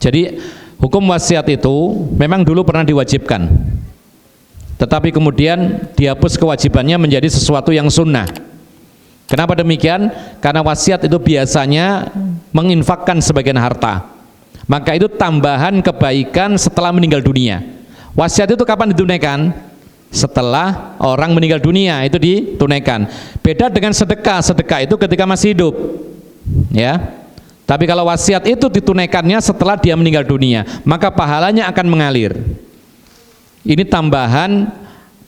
Jadi hukum wasiat itu memang dulu pernah diwajibkan, tetapi kemudian dihapus kewajibannya menjadi sesuatu yang sunnah. Kenapa demikian? Karena wasiat itu biasanya menginfakkan sebagian harta, maka itu tambahan kebaikan setelah meninggal dunia. Wasiat itu kapan ditunaikan? Setelah orang meninggal dunia itu ditunaikan. Beda dengan sedekah. Sedekah itu ketika masih hidup, ya. Tapi kalau wasiat itu ditunaikannya setelah dia meninggal dunia, maka pahalanya akan mengalir. Ini tambahan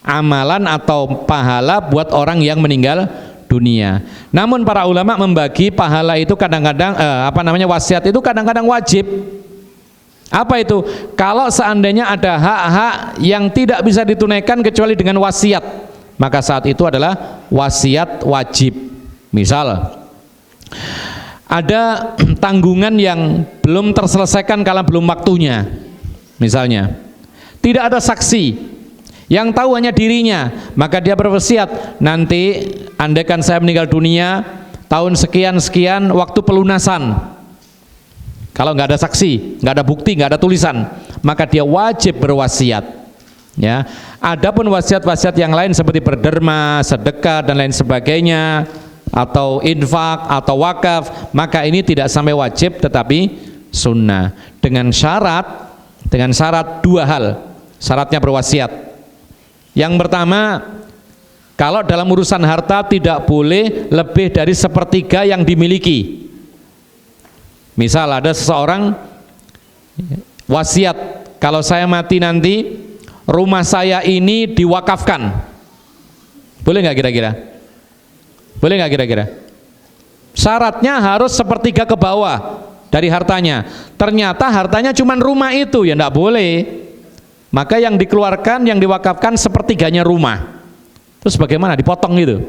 amalan atau pahala buat orang yang meninggal dunia. Namun para ulama membagi pahala itu kadang-kadang wasiat itu kadang-kadang wajib. Apa itu? Kalau seandainya ada hak-hak yang tidak bisa ditunaikan kecuali dengan wasiat, maka saat itu adalah wasiat wajib. Misal ada tanggungan yang belum terselesaikan karena belum waktunya, misalnya tidak ada saksi, yang tahu hanya dirinya, maka dia berwasiat, nanti andaikan saya meninggal dunia tahun sekian-sekian waktu pelunasan. Kalau nggak ada saksi, nggak ada bukti, nggak ada tulisan, maka dia wajib berwasiat, ya. Adapun wasiat-wasiat yang lain seperti berderma, sedekah dan lain sebagainya, atau infak atau wakaf, maka ini tidak sampai wajib tetapi sunnah, dengan syarat dua hal. Syaratnya berwasiat. Yang pertama, kalau dalam urusan harta tidak boleh lebih dari sepertiga yang dimiliki. Misal ada seseorang wasiat, kalau saya mati nanti rumah saya ini diwakafkan. Boleh nggak kira-kira? Boleh nggak kira-kira? Syaratnya harus sepertiga ke bawah dari hartanya. Ternyata hartanya cuma rumah itu, ya nggak boleh. Maka yang dikeluarkan, yang diwakafkan sepertiganya rumah. Terus bagaimana? Dipotong gitu?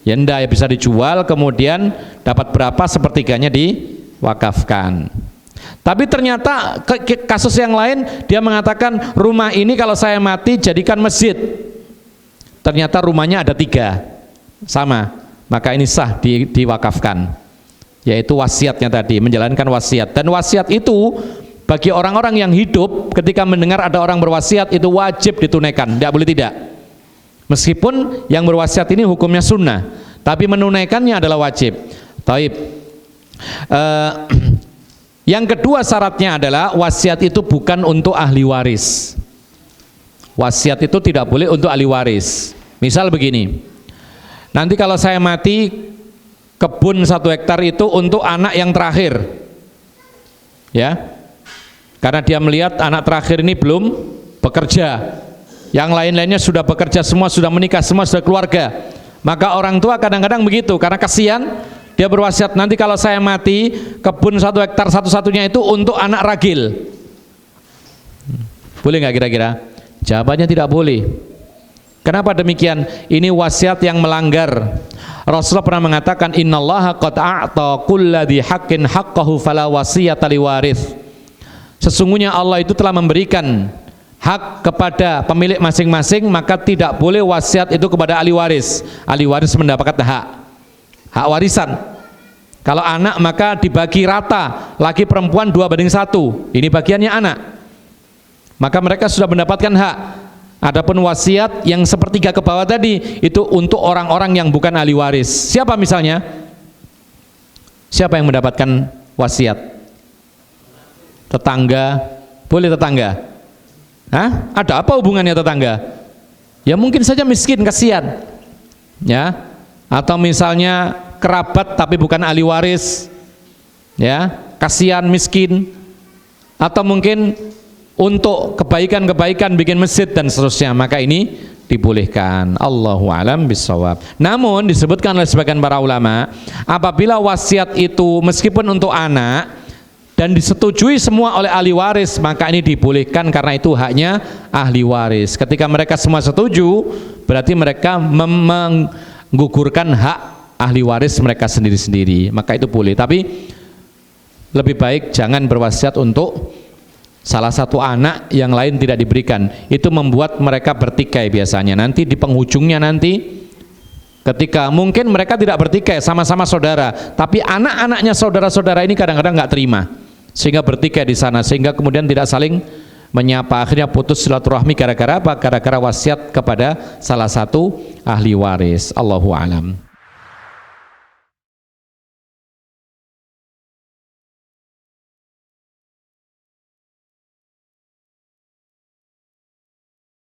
Ya enggak, ya bisa dijual, kemudian dapat berapa sepertiganya diwakafkan. Tapi ternyata kasus yang lain dia mengatakan rumah ini kalau saya mati jadikan masjid. Ternyata rumahnya ada 3. Sama, maka ini sah diwakafkan, yaitu wasiatnya tadi, menjalankan wasiat. Dan wasiat itu bagi orang-orang yang hidup ketika mendengar ada orang berwasiat itu wajib ditunaikan, tidak boleh tidak. Meskipun yang berwasiat ini hukumnya sunnah, tapi menunaikannya adalah wajib. Taib. Yang kedua syaratnya adalah wasiat itu bukan untuk ahli waris. Wasiat itu tidak boleh untuk ahli waris. Misal begini, nanti kalau saya mati, kebun 1 hektar itu untuk anak yang terakhir, ya, karena dia melihat anak terakhir ini belum bekerja, yang lain-lainnya sudah bekerja semua, sudah menikah semua, sudah keluarga. Maka orang tua kadang-kadang begitu, karena kasihan, dia berwasiat, nanti kalau saya mati, kebun 1 hektar satu-satunya itu untuk anak ragil. Boleh nggak kira-kira? Jawabannya tidak boleh. Kenapa demikian? Ini wasiat yang melanggar. Rasulullah pernah mengatakan, innallaha qad a'ta kulladzi haqqin haqqahu fala wasiyata liwarith. Sesungguhnya Allah itu telah memberikan hak kepada pemilik masing-masing, maka tidak boleh wasiat itu kepada ahli waris. Ahli waris mendapatkan hak warisan. Kalau anak maka dibagi rata, laki perempuan 2:1. Ini bagiannya anak. Maka mereka sudah mendapatkan hak. Adapun wasiat yang sepertiga ke bawah tadi itu untuk orang-orang yang bukan ahli waris. Siapa misalnya? Siapa yang mendapatkan wasiat? Tetangga. Boleh tetangga? Hah? Ada apa hubungannya tetangga? Ya mungkin saja miskin, kasihan, ya. Atau misalnya kerabat tapi bukan ahli waris, ya, kasihan, miskin. Atau mungkin untuk kebaikan-kebaikan bikin masjid dan seterusnya, maka ini dibolehkan. Allahu a'lam bishawab. Namun disebutkan oleh sebagian para ulama, apabila wasiat itu meskipun untuk anak dan disetujui semua oleh ahli waris, maka ini dibolehkan karena itu haknya ahli waris. Ketika mereka semua setuju, berarti mereka menggugurkan hak ahli waris mereka sendiri-sendiri, maka itu boleh. Tapi lebih baik jangan berwasiat untuk salah satu anak yang lain tidak diberikan. Itu membuat mereka bertikai biasanya. Nanti di penghujungnya nanti ketika mungkin mereka tidak bertikai, sama-sama saudara, tapi anak-anaknya saudara-saudara ini kadang-kadang nggak terima. sehingga bertikai di sana, sehingga kemudian tidak saling menyapa, akhirnya putus silaturahmi gara-gara apa? Gara-gara wasiat kepada salah satu ahli waris. Allahu a'lam.